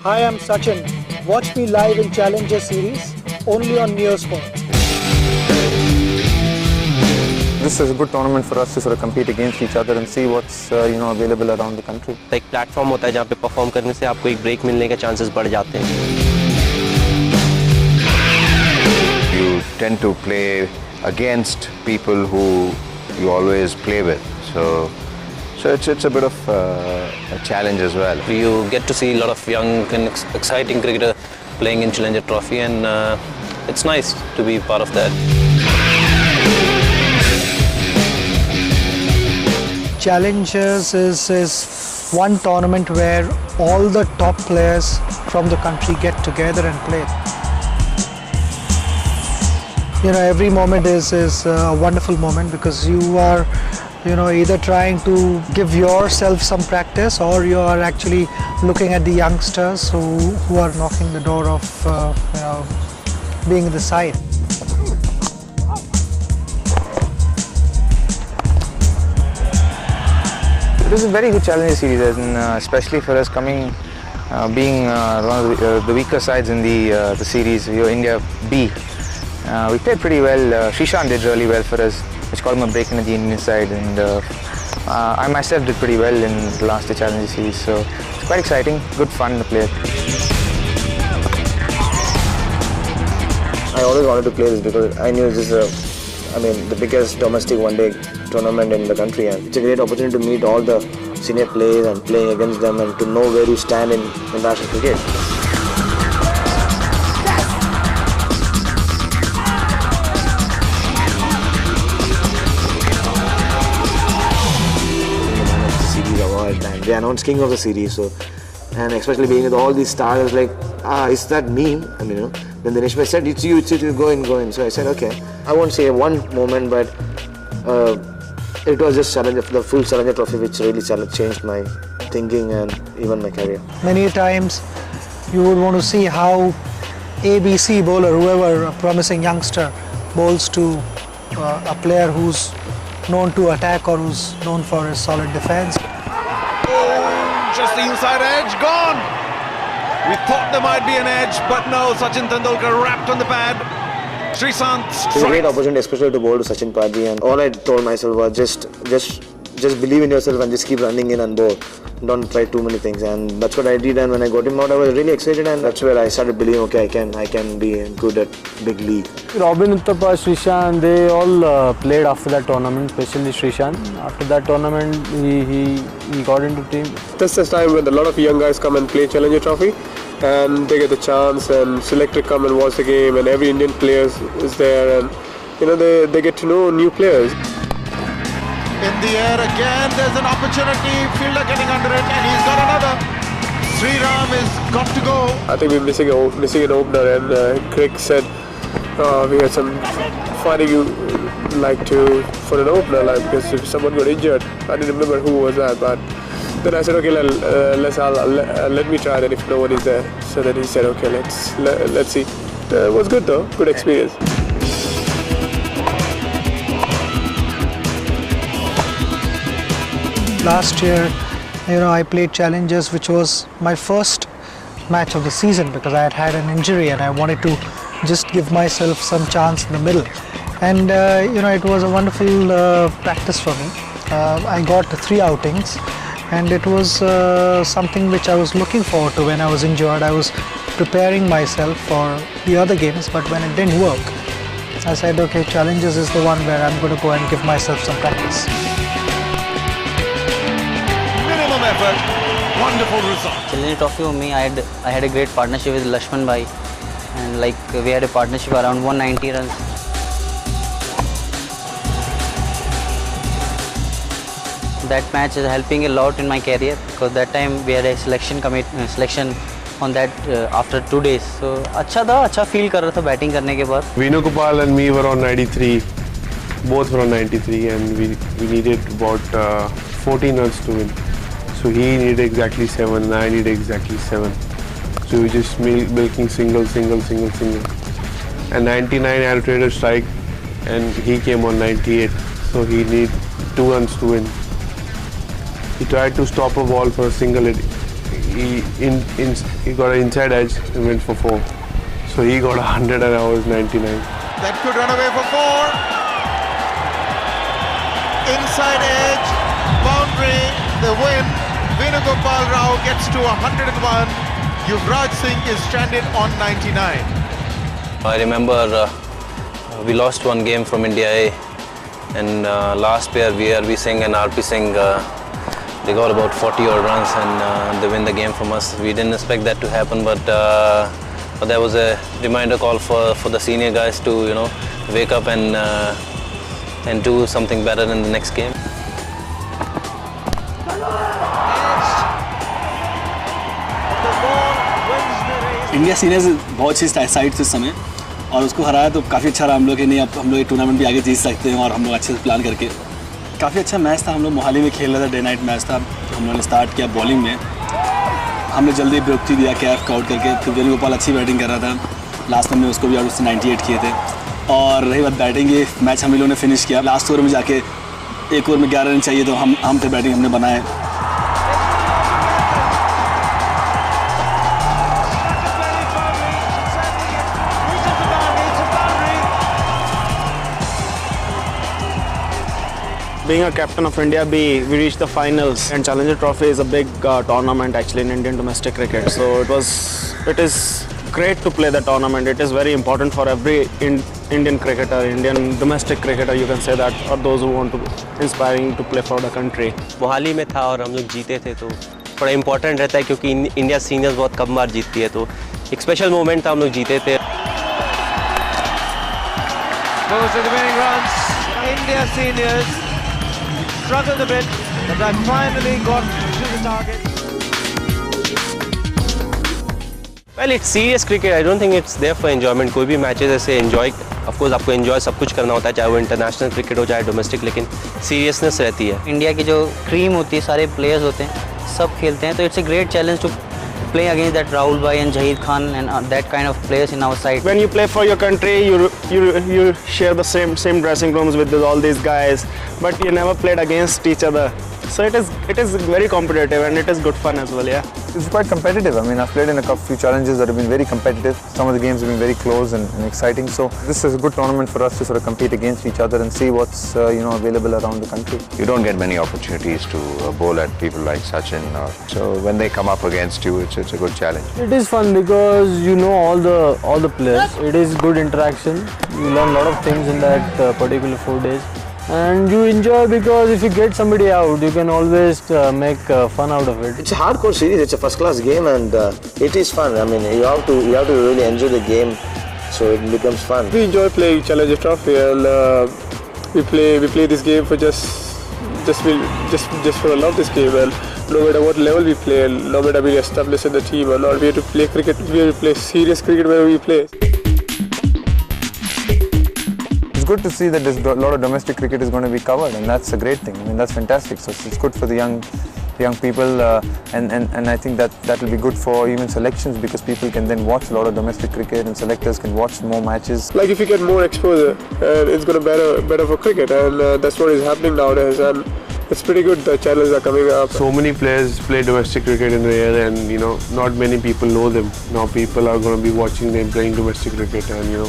Hi, I'm Sachin. Watch me live in Challenger series only on Neosport. This is a good tournament for us to sort of compete against each other and see what's available around the country. एक platform होता है जहाँ पे perform करने से आपको एक break मिलने के चांसेस बढ़ जाते हैं. You tend to play against people who you always play with, so it's a bit of a challenge as well. You get to see a lot of young and exciting cricketer playing in Challenger Trophy, and it's nice to be part of that. Challengers is one tournament where all the top players from the country get together and play. Every moment is a wonderful moment because you are either trying to give yourself some practice or you are actually looking at the youngsters who are knocking the door of being in the side. This is a very good Challenger series, and especially for us being one of the weaker sides in the series. We were India B. We played pretty well. Srishant did really well for us, which called him a break in the Indian side, and I myself did pretty well in the last Challenger series. So it's quite exciting, good fun to play. I always wanted to play this because I knew this is the biggest domestic one-day tournament in the country, and it's a great opportunity to meet all the senior players and playing against them and to know where you stand in international cricket. Series award, and they announced King of the Series, and especially being with all these stars, like, is that me? Then Dinesh Bhai said, it's you, go in. So I said, okay. I won't say one moment, but it was just Challenger, the full Challenger Trophy, which really changed my thinking and even my career. Many times you would want to see how ABC bowler, whoever, a promising youngster, bowls to a player who's known to attack or who's known for his solid defence. Oh, just the inside edge, gone! We thought there might be an edge, but no, Sachin Tendulkar wrapped on the pad. Srishant strikes. It's a great opportunity, especially to bowl to Sachin Paji, and all I told myself was just believe in yourself and just keep running in and bowl. Don't try too many things, and that's what I did. And when I got him out, I was really excited, and that's where I started believing, okay, I can be good at big league. Robin Uthappa, Srishant, they all played after that tournament, especially Srishant. After that tournament, he got into team. This is the time when a lot of young guys come and play Challenger Trophy, and they get the chance, and selectors come and watch the game, and every Indian player is there, and they get to know new players. In the air again, there's an opportunity, fielder getting under it, and he's got another. Sriram has got to go. I think we're missing an opener, and Craig said we had some fighting for an opener, because if someone got injured, I didn't remember who was that, but then I said, okay, let me try then if no one is there. So then he said, okay, let's see. It was good though, good experience. Last year, I played Challengers, which was my first match of the season because I had an injury and I wanted to just give myself some chance in the middle. And it was a wonderful practice for me. I got 3 outings, and it was something which I was looking forward to when I was injured. I was preparing myself for the other games, but when it didn't work, I said, okay, Challengers is the one where I'm going to go and give myself some practice. Minimum effort, wonderful result. Challenger Trophy for me, I had a great partnership with Lakshman Bhai, and we had a partnership around 190 runs. That match is helping a lot in my career because that time we had a selection on that after 2 days. So अच्छा feel कर रहा था batting करने के बाद. Venugopal and me were on 93, both were on 93, and we needed about 14 runs to win. So he needed exactly 7, and I needed exactly 7. So we just milking single. And 99 I had to trade a strike, and he came on 98. So he needed 2 runs to win. He tried to stop a ball for a single. he got an inside edge and went for 4. So he got 100 and I was 99. That could run away for 4. Inside edge, boundary, the win. Venugopal Rao gets to 101. Yuvraj Singh is stranded on 99. I remember we lost one game from India A, and last pair VRV Singh and RP Singh, they got about 40 odd runs and they win the game from us. We didn't expect that to happen, but there was a reminder call for the senior guys to wake up and do something better in the next game. India seniors बहुत अच्छी side थी इस समय और उसको हराया तो काफ़ी अच्छा रहा हम लोग कि नहीं, अब हम लोग ये टूर्नामेंट भी आगे जीत सकते हैं और हम लोग अच्छे से प्लान करके काफ़ी अच्छा मैच था। हम लोग मोहाली में खेल रहे थे, डे नाइट मैच था। हम लोगों ने स्टार्ट किया बॉलिंग में, हमने जल्दी विरक्ति दिया कैफ आउट करके। फिर वेणुगोपाल अच्छी बैटिंग कर रहा था, लास्ट में उसको भी आउट उससे 98 किए थे। और रही बात बैटिंग की, मैच हम लोगों ने फिनिश किया। लास्ट ओवर में जाके एक ओवर में 11 रन चाहिए तो हम थे बैटिंग हमने बनाए। Being a captain of India B, we reached the finals, and Challenger Trophy is a big tournament actually in Indian domestic cricket. So it is great to play the tournament. It is very important for every Indian cricketer, Indian domestic cricketer, you can say that, or those who want to inspiring to play for the country. Mohali में था और हम लोग जीते थे तो थोड़ा important रहता है क्योंकि इंडिया सीनियर्स बहुत कम बार जीतती है, तो एक स्पेशल मोमेंट था, हम लोग जीते थे। Those are the winning runs. India seniors struggled a bit, but they finally got to the target. Well, it's serious cricket. I don't think it's there for enjoyment. कोई भी मैचेस ऐसे enjoy, of course आपको enjoy सब कुछ करना होता है, चाहे वो इंटरनेशनल क्रिकेट हो चाहे डोमेस्टिक, लेकिन सीरियसनेस रहती है। इंडिया की जो क्रीम होती है, सारे प्लेयर्स होते हैं, सब खेलते हैं, तो it's a great challenge to play against that Rahul Bhai and Zahid Khan and that kind of players in our side. When you play for your country, you share the same dressing rooms with all these guys, but you never played against each other. So it is very competitive and it is good fun as well, yeah. It's quite competitive. I mean, I've played in a few challenges that have been very competitive. Some of the games have been very close and exciting. So this is a good tournament for us to sort of compete against each other and see what's available around the country. You don't get many opportunities to bowl at people like Sachin. So when they come up against you, it's a good challenge. It is fun because you know all the players. It is good interaction. You learn a lot of things in that particular 4 days. And you enjoy because if you get somebody out, you can always make fun out of it. It's a hardcore series. It's a first-class game, and it is fun. I mean, you have to really enjoy the game, so it becomes fun. We enjoy playing Challenger Trophy, and we play this game for just for the love of this game. And no matter what level we play, and no matter we establish in the team or not, we have to play cricket. We have to play serious cricket wherever we play. It's good to see that there's a lot of domestic cricket is going to be covered, and that's a great thing. I mean, that's fantastic. So it's good for the young people, and I think that will be good for even selections because people can then watch a lot of domestic cricket and selectors can watch more matches. Like if you get more exposure, it's going to better for cricket, and that's what is happening nowadays. And it's pretty good. The channels are coming up. So many players play domestic cricket in the air, and not many people know them. Now people are going to be watching them playing domestic cricket, and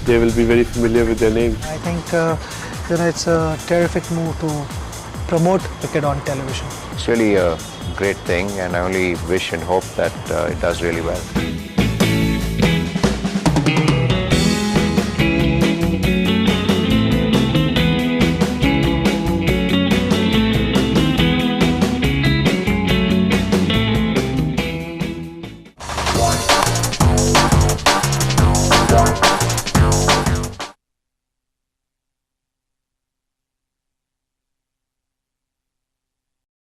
they will be very familiar with their names. I think it's a terrific move to promote cricket on television. It's really a great thing, and I only wish and hope that it does really well.